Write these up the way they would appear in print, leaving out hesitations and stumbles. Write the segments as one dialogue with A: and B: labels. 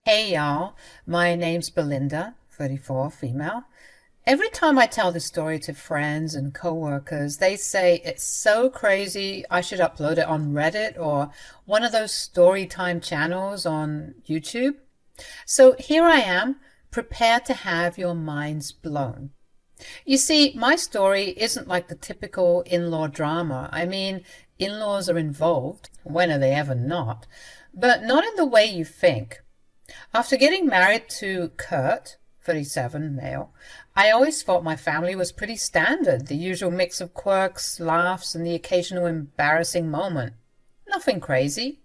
A: Hey y'all, my name's Belinda, 34, female. Every time I tell this story to friends and coworkers, they say it's so crazy I should upload it on Reddit or one of those story time channels on YouTube. So here I am, prepared to have your minds blown. You see, my story isn't like the typical in-law drama. I mean, in-laws are involved, when are they ever not? But not in the way you think. After getting married to Kurt, 37, male, I always thought my family was pretty standard, the usual mix of quirks, laughs, and the occasional embarrassing moment. Nothing crazy.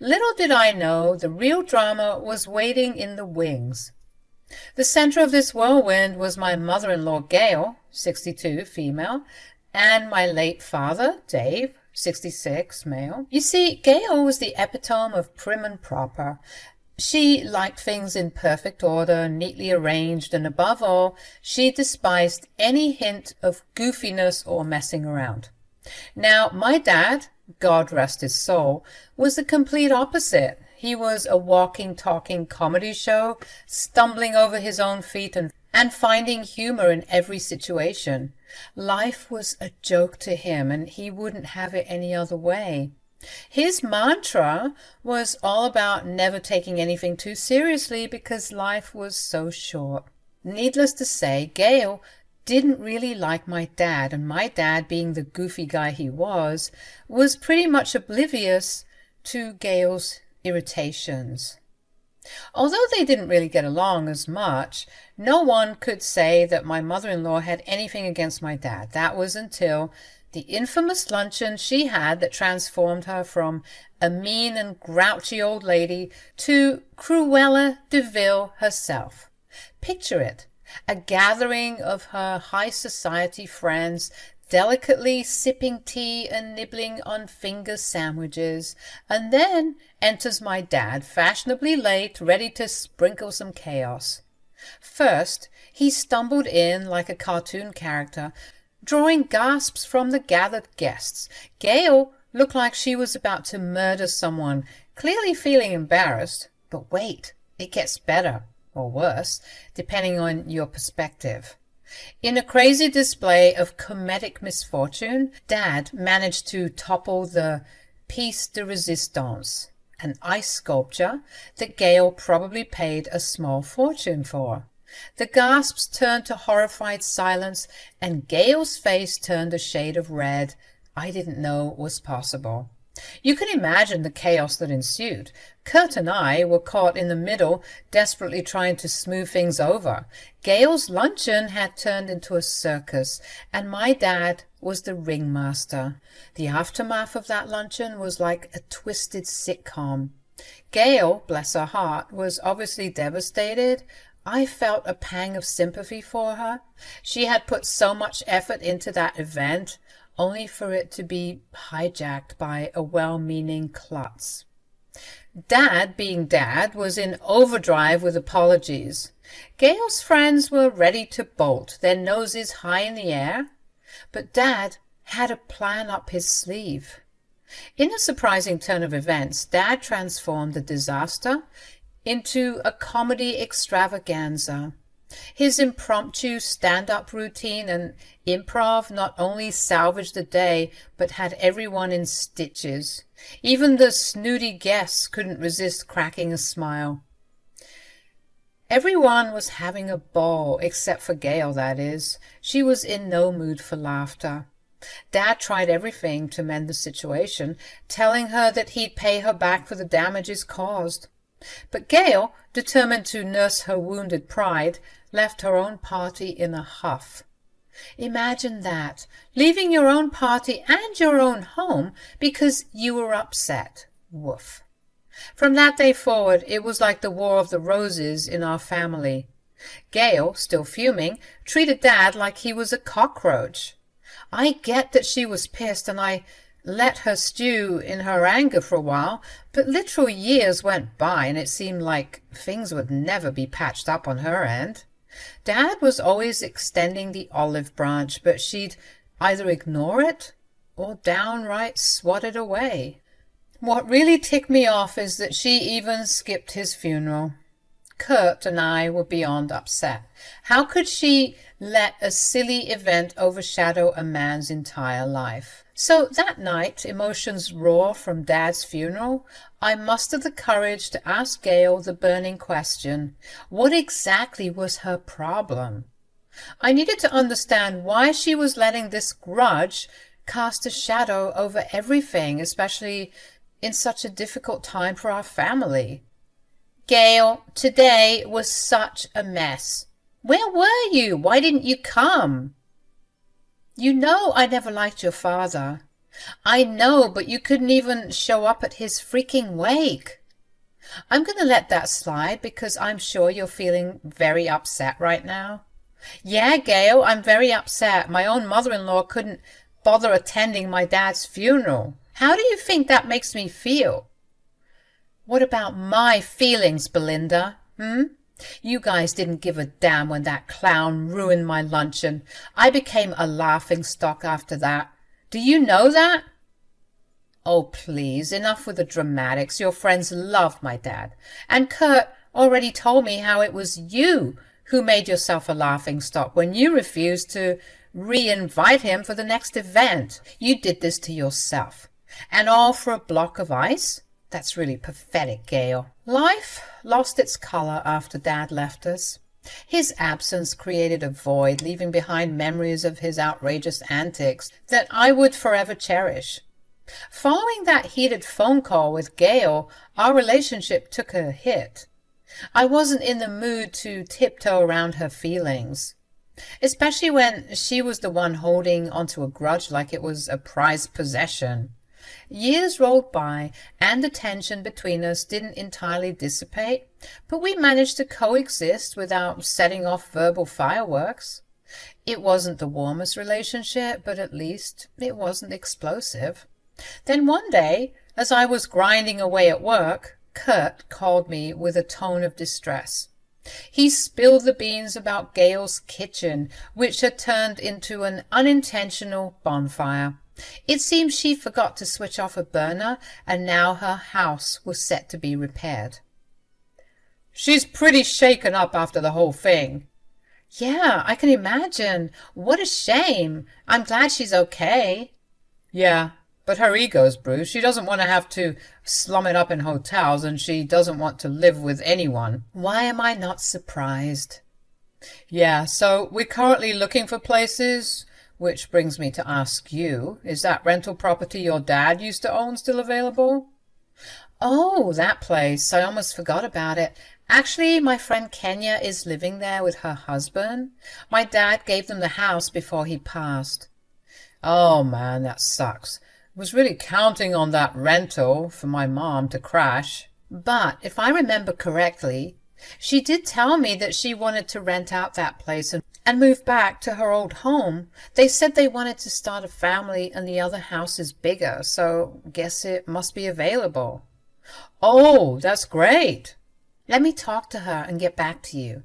A: Little did I know the real drama was waiting in the wings. The center of this whirlwind was my mother-in-law, Gail, 62, female, and my late father, Dave, 66, male. You see, Gail was the epitome of prim and proper. She liked things in perfect order, neatly arranged, and above all, she despised any hint of goofiness or messing around. Now, my dad, God rest his soul, was the complete opposite. He was a walking, talking comedy show, stumbling over his own feet and finding humor in every situation. Life was a joke to him, and he wouldn't have it any other way. His mantra was all about never taking anything too seriously because life was so short. Needless to say, Gail didn't really like my dad, and my dad, being the goofy guy he was pretty much oblivious to Gail's irritations. Although they didn't really get along as much, no one could say that my mother-in-law had anything against my dad. That was until the infamous luncheon she had that transformed her from a mean and grouchy old lady to Cruella de Vil herself. Picture it, a gathering of her high society friends, delicately sipping tea and nibbling on finger sandwiches, and then enters my dad, fashionably late, ready to sprinkle some chaos. First, he stumbled in like a cartoon character, drawing gasps from the gathered guests. Gail looked like she was about to murder someone, clearly feeling embarrassed. But wait, it gets better, or worse, depending on your perspective. In a crazy display of comedic misfortune, Dad managed to topple the piece de resistance, an ice sculpture that Gail probably paid a small fortune for. The gasps turned to horrified silence, and Gail's face turned a shade of red I didn't know was possible. You can imagine the chaos that ensued. Kurt and I were caught in the middle, desperately trying to smooth things over. Gail's luncheon had turned into a circus, and my dad was the ringmaster. The aftermath of that luncheon was like a twisted sitcom. Gail, bless her heart, was obviously devastated. I felt a pang of sympathy for her. She had put so much effort into that event, only for it to be hijacked by a well-meaning klutz. Dad, being Dad, was in overdrive with apologies. Gail's friends were ready to bolt, their noses high in the air, but Dad had a plan up his sleeve. In a surprising turn of events, Dad transformed the disaster into a comedy extravaganza. His impromptu stand-up routine and improv not only salvaged the day, but had everyone in stitches. Even the snooty guests couldn't resist cracking a smile. Everyone was having a ball, except for Gail, that is. She was in no mood for laughter. Dad tried everything to mend the situation, telling her that he'd pay her back for the damages caused. But Gail, determined to nurse her wounded pride, left her own party in a huff. Imagine that, leaving your own party and your own home because you were upset. Woof. From that day forward, it was like the War of the Roses in our family. Gail, still fuming, treated Dad like he was a cockroach. I get that she was pissed, and I let her stew in her anger for a while, but literal years went by and it seemed like things would never be patched up on her end. Dad was always extending the olive branch, but she'd either ignore it or downright swat it away. What really ticked me off is that she even skipped his funeral. Kurt and I were beyond upset. How could she let a silly event overshadow a man's entire life? So that night, emotions raw from Dad's funeral, I mustered the courage to ask Gail the burning question: what exactly was her problem? I needed to understand why she was letting this grudge cast a shadow over everything, especially in such a difficult time for our family. Gail, today was such a mess. Where were you? Why didn't you come? You know I never liked your father. I know, but you couldn't even show up at his freaking wake. I'm going to let that slide because I'm sure you're feeling very upset right now. Yeah, Gail, I'm very upset. My own mother-in-law couldn't bother attending my dad's funeral. How do you think that makes me feel? What about my feelings, Belinda? You guys didn't give a damn when that clown ruined my luncheon. I became a laughingstock after that. Do you know that? Oh, please, enough with the dramatics. Your friends loved my dad. And Kurt already told me how it was you who made yourself a laughingstock when you refused to re-invite him for the next event. You did this to yourself. And all for a block of ice? That's really pathetic, Gail. Life lost its color after Dad left us. His absence created a void, leaving behind memories of his outrageous antics that I would forever cherish. Following that heated phone call with Gail, our relationship took a hit. I wasn't in the mood to tiptoe around her feelings, especially when she was the one holding onto a grudge like it was a prized possession. Years rolled by, and the tension between us didn't entirely dissipate, but we managed to coexist without setting off verbal fireworks. It wasn't the warmest relationship, but at least it wasn't explosive. Then one day, as I was grinding away at work, Kurt called me with a tone of distress. He spilled the beans about Gail's kitchen, which had turned into an unintentional bonfire. It seemed she forgot to switch off a burner, and now her house was set to be repaired. She's pretty shaken up after the whole thing. Yeah, I can imagine. What a shame. I'm glad she's okay. Yeah, but her ego's bruised. She doesn't want to have to slum it up in hotels, and she doesn't want to live with anyone. Why am I not surprised? Yeah, so we're currently looking for places. Which brings me to ask you, is that rental property your dad used to own still available? Oh, that place. I almost forgot about it. Actually, my friend Kenya is living there with her husband. My dad gave them the house before he passed. Oh, man, that sucks. I was really counting on that rental for my mom to crash. But if I remember correctly, she did tell me that she wanted to rent out that place and move back to her old home. They said they wanted to start a family and the other house is bigger, so guess it must be available. Oh, that's great. Let me talk to her and get back to you.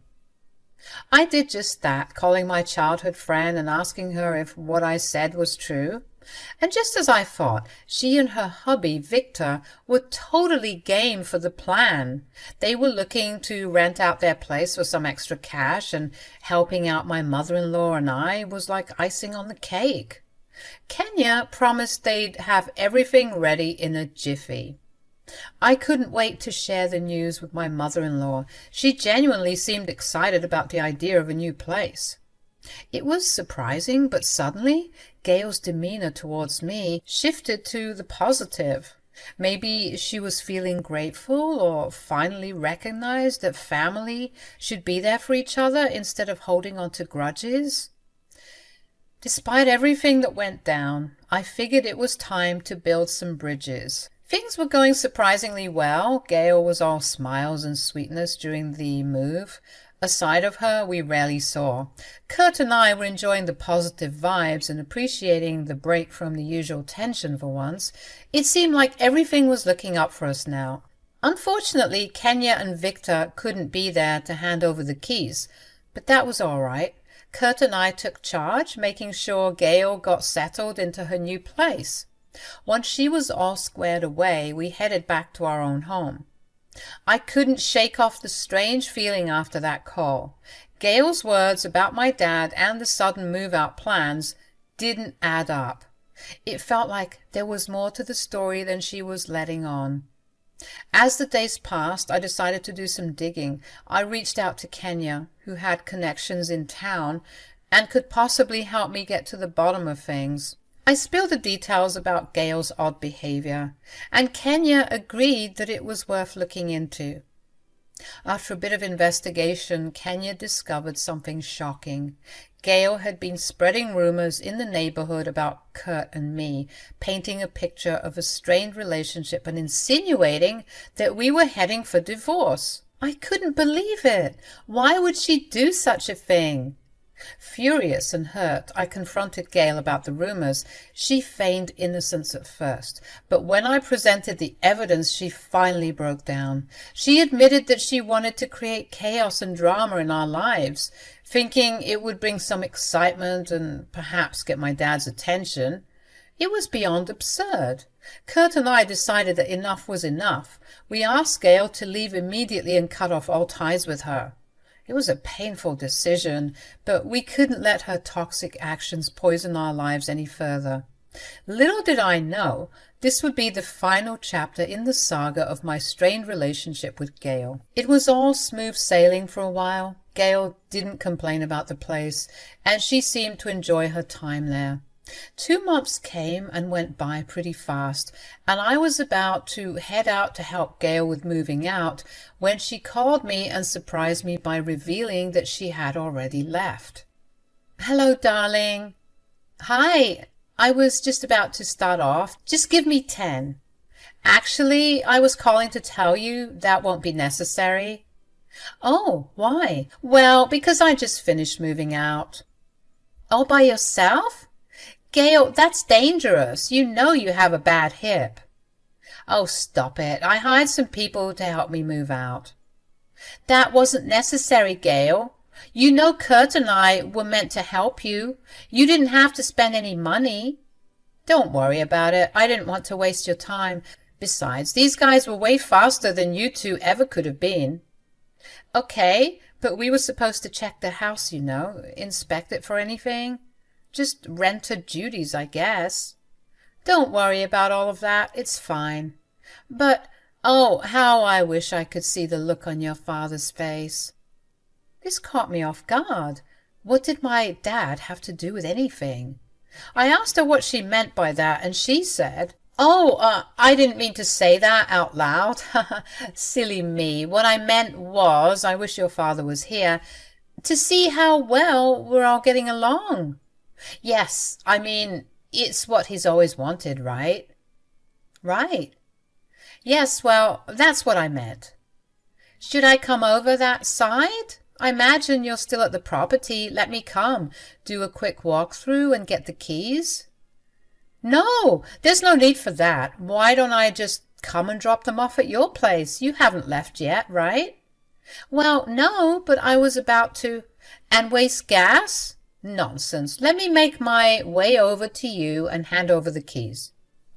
A: I did just that, calling my childhood friend and asking her if what I said was true. And just as I thought, she and her hubby, Victor, were totally game for the plan. They were looking to rent out their place for some extra cash, and helping out my mother-in-law and I was like icing on the cake. Kenya promised they'd have everything ready in a jiffy. I couldn't wait to share the news with my mother-in-law. She genuinely seemed excited about the idea of a new place. It was surprising, but suddenly Gail's demeanor towards me shifted to the positive. Maybe she was feeling grateful or finally recognized that family should be there for each other instead of holding on to grudges. Despite everything that went down, I figured it was time to build some bridges. Things were going surprisingly well. Gail was all smiles and sweetness during the move. A side of her we rarely saw. Kurt and I were enjoying the positive vibes and appreciating the break from the usual tension for once. It seemed like everything was looking up for us now. Unfortunately, Kenya and Victor couldn't be there to hand over the keys, but that was all right. Kurt and I took charge, making sure Gail got settled into her new place. Once she was all squared away, we headed back to our own home. I couldn't shake off the strange feeling after that call. Gail's words about my dad and the sudden move-out plans didn't add up. It felt like there was more to the story than she was letting on. As the days passed, I decided to do some digging. I reached out to Kenya, who had connections in town and could possibly help me get to the bottom of things. I spilled the details about Gail's odd behavior, and Kenya agreed that it was worth looking into. After a bit of investigation, Kenya discovered something shocking. Gail had been spreading rumors in the neighborhood about Kurt and me, painting a picture of a strained relationship and insinuating that we were heading for divorce. I couldn't believe it. Why would she do such a thing? Furious and hurt, I confronted Gail about the rumors. She feigned innocence at first, but when I presented the evidence, she finally broke down. She admitted that she wanted to create chaos and drama in our lives, thinking it would bring some excitement and perhaps get my dad's attention. It was beyond absurd. Kurt and I decided that enough was enough. We asked Gail to leave immediately and cut off all ties with her. It was a painful decision, but we couldn't let her toxic actions poison our lives any further. Little did I know, this would be the final chapter in the saga of my strained relationship with Gail. It was all smooth sailing for a while. Gail didn't complain about the place, and she seemed to enjoy her time there. 2 months came and went by pretty fast, and I was about to head out to help Gail with moving out when she called me and surprised me by revealing that she had already left. "Hello, darling." "Hi, I was just about to start off. Just give me 10. Actually, I was calling to tell you that won't be necessary." "Oh, why?" "Well, because I just finished moving out." "All by yourself?" "Gail, that's dangerous. You know you have a bad hip." "Oh, stop it. I hired some people to help me move out." "That wasn't necessary, Gail. You know Kurt and I were meant to help you. You didn't have to spend any money." "Don't worry about it. I didn't want to waste your time. Besides, these guys were way faster than you two ever could have been." "Okay, but we were supposed to check the house, you know, inspect it for anything. Just renter duties, I guess." "Don't worry about all of that. It's fine. But, oh, how I wish I could see the look on your father's face." This caught me off guard. What did my dad have to do with anything? I asked her what she meant by that, and she said, I didn't mean to say that out loud." "Silly me. What I meant was, I wish your father was here to see how well we're all getting along." "Yes, I mean, it's what he's always wanted, right?" "Right. Yes, well, that's what I meant." "Should I come over that side? I imagine you're still at the property. Let me come, do a quick walkthrough and get the keys." "No, there's no need for that. Why don't I just come and drop them off at your place? You haven't left yet, right?" "Well, no, but I was about to." "And waste gas? Nonsense. Let me make my way over to you and hand over the keys."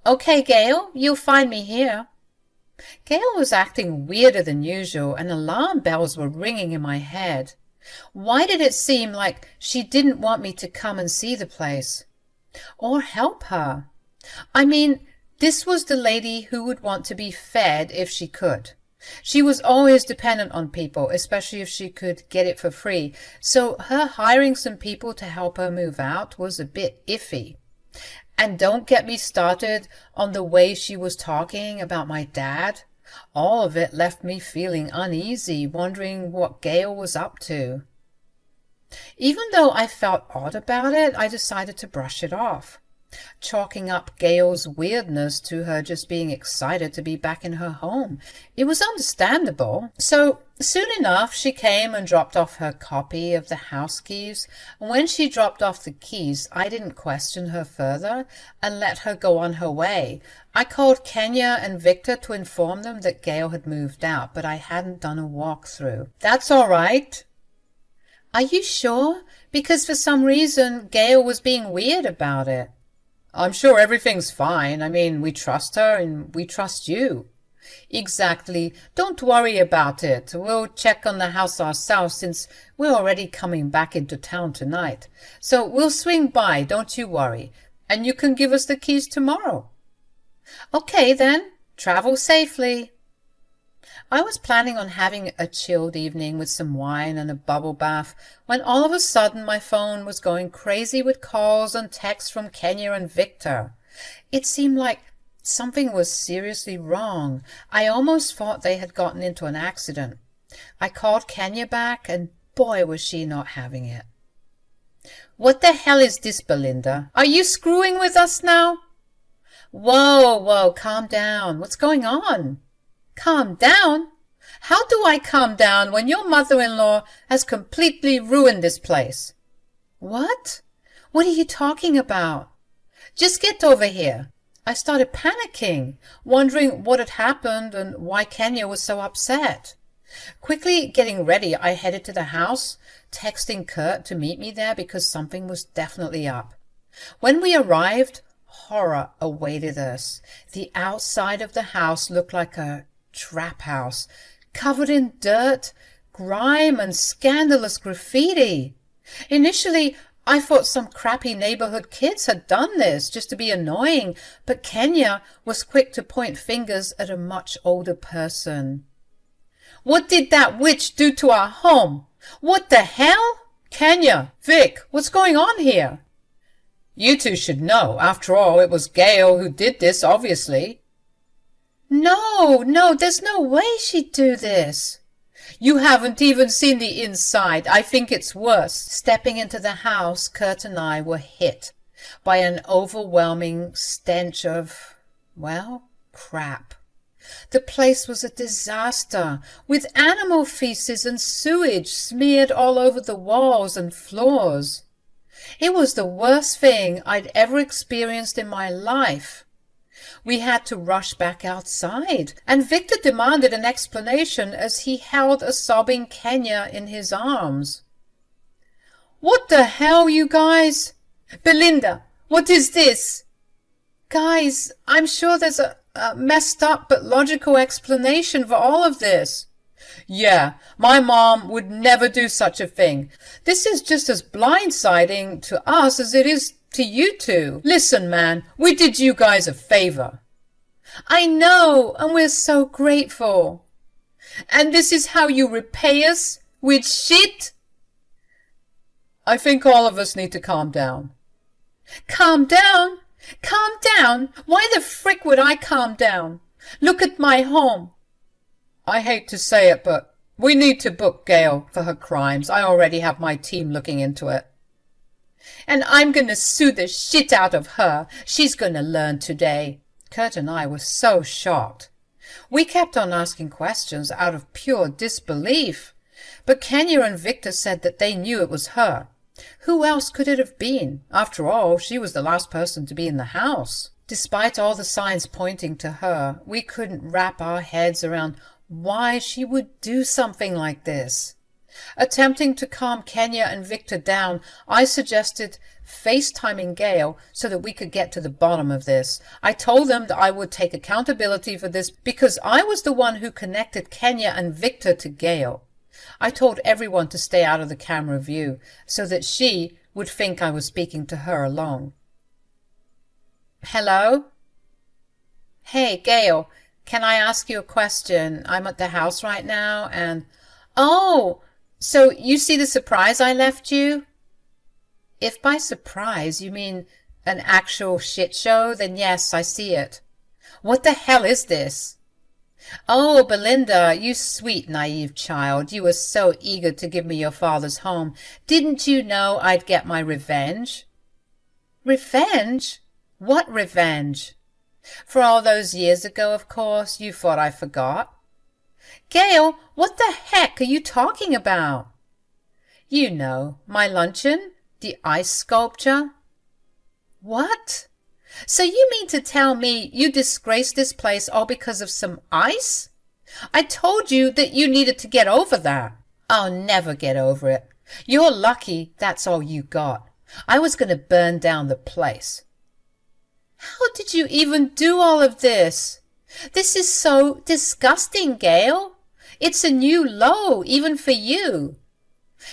A: "Okay, Gail, you'll find me here." Gail was acting weirder than usual, and alarm bells were ringing in my head. Why did it seem like she didn't want me to come and see the place? Or help her? I mean, this was the lady who would want to be fed if she could. She was always dependent on people, especially if she could get it for free, so her hiring some people to help her move out was a bit iffy. And don't get me started on the way she was talking about my dad. All of it left me feeling uneasy, wondering what Gail was up to. Even though I felt odd about it, I decided to brush it off, chalking up Gail's weirdness to her just being excited to be back in her home. It was understandable. So soon enough, she came and dropped off her copy of the house keys. And when she dropped off the keys, I didn't question her further and let her go on her way. I called Kenya and Victor to inform them that Gail had moved out, but I hadn't done a walkthrough. "That's all right." "Are you sure? Because for some reason, Gail was being weird about it." "I'm sure everything's fine. I mean, we trust her and we trust you." Exactly. Don't worry about it. We'll check on the house ourselves since we're already coming back into town tonight. So we'll swing by, don't you worry. And you can give us the keys tomorrow. Okay then. Travel safely. I was planning on having a chilled evening with some wine and a bubble bath when all of a sudden my phone was going crazy with calls and texts from Kenya and Victor. It seemed like something was seriously wrong. I almost thought they had gotten into an accident. I called Kenya back and boy was she not having it. What the hell is this, Belinda? Are you screwing with us now? Whoa, calm down. What's going on? Calm down? How do I calm down when your mother-in-law has completely ruined this place? What? What are you talking about? Just get over here. I started panicking, wondering what had happened and why Kenya was so upset. Quickly getting ready, I headed to the house, texting Kurt to meet me there because something was definitely up. When we arrived, horror awaited us. The outside of the house looked like a trap house, covered in dirt, grime, and scandalous graffiti. Initially, I thought some crappy neighborhood kids had done this just to be annoying, but Kenya was quick to point fingers at a much older person. What did that witch do to our home? What the hell? Kenya, Vic, what's going on here? You two should know. After all, it was Gail who did this, obviously. No, there's no way she'd do this. You haven't even seen the inside. I think it's worse. Stepping into the house, Kurt and I were hit by an overwhelming stench of, well, crap. The place was a disaster, with animal feces and sewage smeared all over the walls and floors. It was the worst thing I'd ever experienced in my life. We had to rush back outside, and Victor demanded an explanation as he held a sobbing Kenya in his arms. What the hell, you guys? Belinda, what is this? Guys, I'm sure there's a messed up but logical explanation for all of this. Yeah, my mom would never do such a thing. This is just as blindsiding to us as it is to you two. Listen, man, we did you guys a favor. I know, and we're so grateful. And this is how you repay us? With shit? I think all of us need to calm down. Calm down? Calm down? Why the frick would I calm down? Look at my home. I hate to say it, but we need to book Gail for her crimes. I already have my team looking into it. And I'm going to sue the shit out of her. She's going to learn today. Kurt and I were so shocked. We kept on asking questions out of pure disbelief. But Kenya and Victor said that they knew it was her. Who else could it have been? After all, she was the last person to be in the house. Despite all the signs pointing to her, we couldn't wrap our heads around why she would do something like this. Attempting to calm Kenya and Victor down, I suggested FaceTiming Gail so that we could get to the bottom of this. I told them that I would take accountability for this because I was the one who connected Kenya and Victor to Gail. I told everyone to stay out of the camera view so that she would think I was speaking to her alone. Hello? Hey, Gail, can I ask you a question? I'm at the house right now and... Oh, so you see the surprise I left you? If by surprise you mean an actual shit show, then yes, I see it. What the hell is this? Oh, Belinda, you sweet, naive child. You were so eager to give me your father's home. Didn't you know I'd get my revenge? Revenge? What revenge? For all those years ago, of course. You thought I forgot. Gail, what the heck are you talking about? You know, my luncheon, the ice sculpture. What? So you mean to tell me you disgraced this place all because of some ice? I told you that you needed to get over that. I'll never get over it. You're lucky that's all you got. I was going to burn down the place. How did you even do all of this? This is so disgusting, Gail. It's a new low, even for you.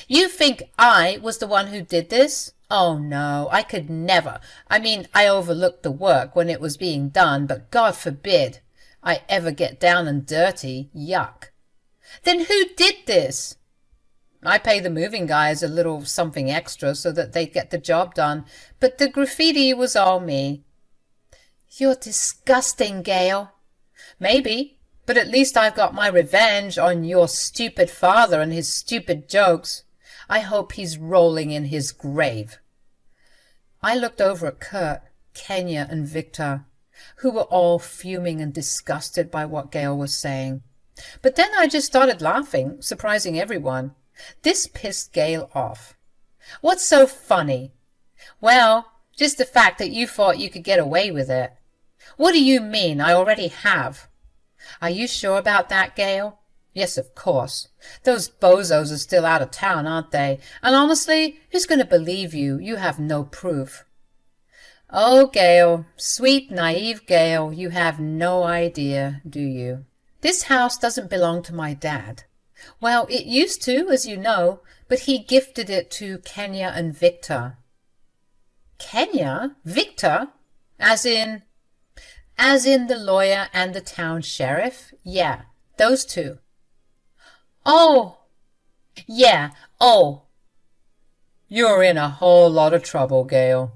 A: You think I was the one who did this? Oh, no, I could never. I mean, I overlooked the work when it was being done, but God forbid I ever get down and dirty. Yuck. Then who did this? I pay the moving guys a little something extra so that they get the job done, but the graffiti was all me. You're disgusting, Gail. Maybe, but at least I've got my revenge on your stupid father and his stupid jokes. I hope he's rolling in his grave. I looked over at Kurt, Kenya, and Victor, who were all fuming and disgusted by what Gail was saying. But then I just started laughing, surprising everyone. This pissed Gail off. What's so funny? Well, just the fact that you thought you could get away with it. What do you mean? I already have. Are you sure about that, Gail? Yes, of course. Those bozos are still out of town, aren't they? And honestly, who's going to believe you? You have no proof. Oh, Gail, sweet, naive Gail, you have no idea, do you? This house doesn't belong to my dad. Well, it used to, as you know, but he gifted it to Kenya and Victor. Kenya? Victor? As in the lawyer and the town sheriff? Yeah, those two. Oh, yeah, oh. You're in a whole lot of trouble, Gail.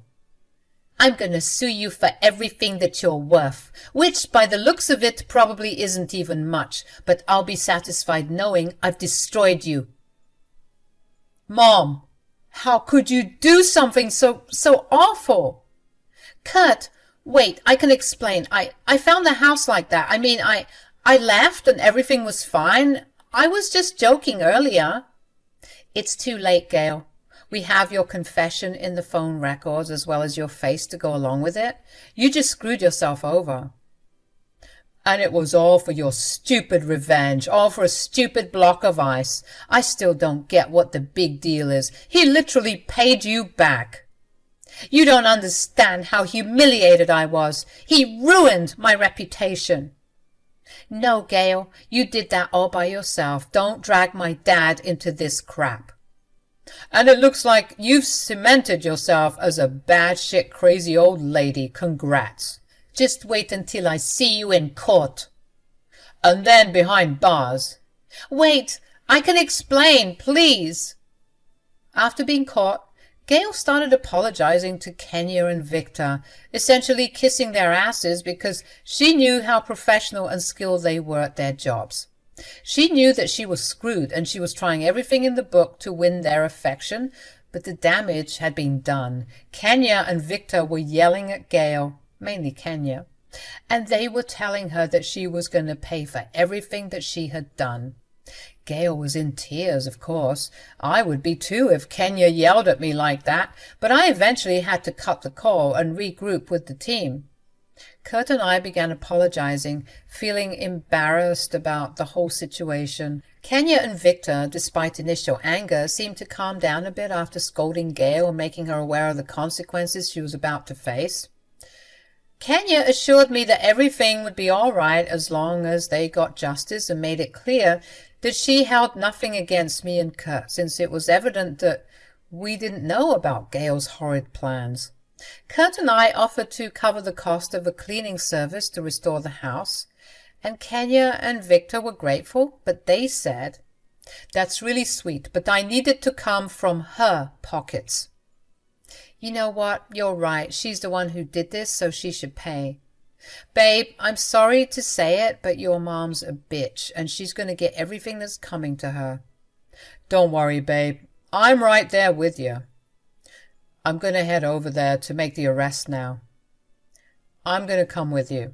A: I'm going to sue you for everything that you're worth, which, by the looks of it, probably isn't even much, but I'll be satisfied knowing I've destroyed you. Mom, how could you do something so awful? Kurt, wait, I can explain. I found the house like that. I mean, I left and everything was fine. I was just joking earlier. It's too late, Gail. We have your confession in the phone records as well as your face to go along with it. You just screwed yourself over. And it was all for your stupid revenge, all for a stupid block of ice. I still don't get what the big deal is. He literally paid you back. You don't understand how humiliated I was. He ruined my reputation. No, Gail, you did that all by yourself. Don't drag my dad into this crap. And it looks like you've cemented yourself as a bad shit crazy old lady. Congrats. Just wait until I see you in court. And then behind bars. Wait, I can explain, please. After being caught, Gail started apologizing to Kenya and Victor, essentially kissing their asses because she knew how professional and skilled they were at their jobs. She knew that she was screwed and she was trying everything in the book to win their affection, but the damage had been done. Kenya and Victor were yelling at Gail, mainly Kenya, and they were telling her that she was going to pay for everything that she had done. Gail was in tears, of course. I would be too if Kenya yelled at me like that, but I eventually had to cut the call and regroup with the team. Kurt and I began apologizing, feeling embarrassed about the whole situation. Kenya and Victor, despite initial anger, seemed to calm down a bit after scolding Gail and making her aware of the consequences she was about to face. Kenya assured me that everything would be all right as long as they got justice and made it clear that she held nothing against me and Kurt, since it was evident that we didn't know about Gail's horrid plans. Kurt and I offered to cover the cost of a cleaning service to restore the house, and Kenya and Victor were grateful, but they said, "That's really sweet, but I need it to come from her pockets." You know what? You're right. She's the one who did this, so she should pay. Babe, I'm sorry to say it, but your mom's a bitch, and she's going to get everything that's coming to her. Don't worry, babe. I'm right there with you. I'm going to head over there to make the arrest now. I'm going to come with you.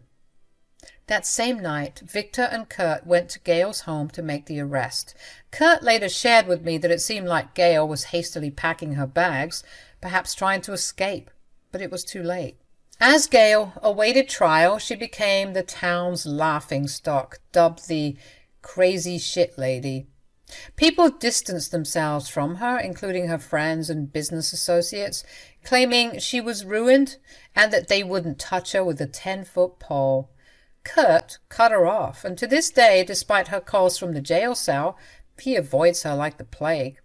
A: That same night, Victor and Kurt went to Gail's home to make the arrest. Kurt later shared with me that it seemed like Gail was hastily packing her bags, perhaps trying to escape, but it was too late. As Gail awaited trial, she became the town's laughingstock, dubbed the crazy shit lady. People distanced themselves from her, including her friends and business associates, claiming she was ruined and that they wouldn't touch her with a 10-foot pole. Kurt cut her off, and to this day, despite her calls from the jail cell, he avoids her like the plague.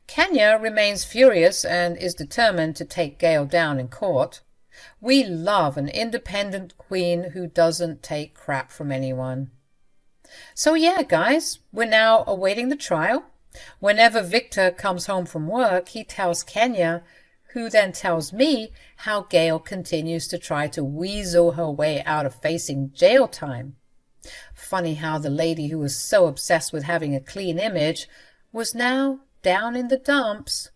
A: Kenya remains furious and is determined to take Gale down in court. We love an independent queen who doesn't take crap from anyone. So yeah, guys, we're now awaiting the trial. Whenever Victor comes home from work, he tells Kenya, who then tells me how Gale continues to try to weasel her way out of facing jail time. Funny how the lady who was so obsessed with having a clean image was now down in the dumps.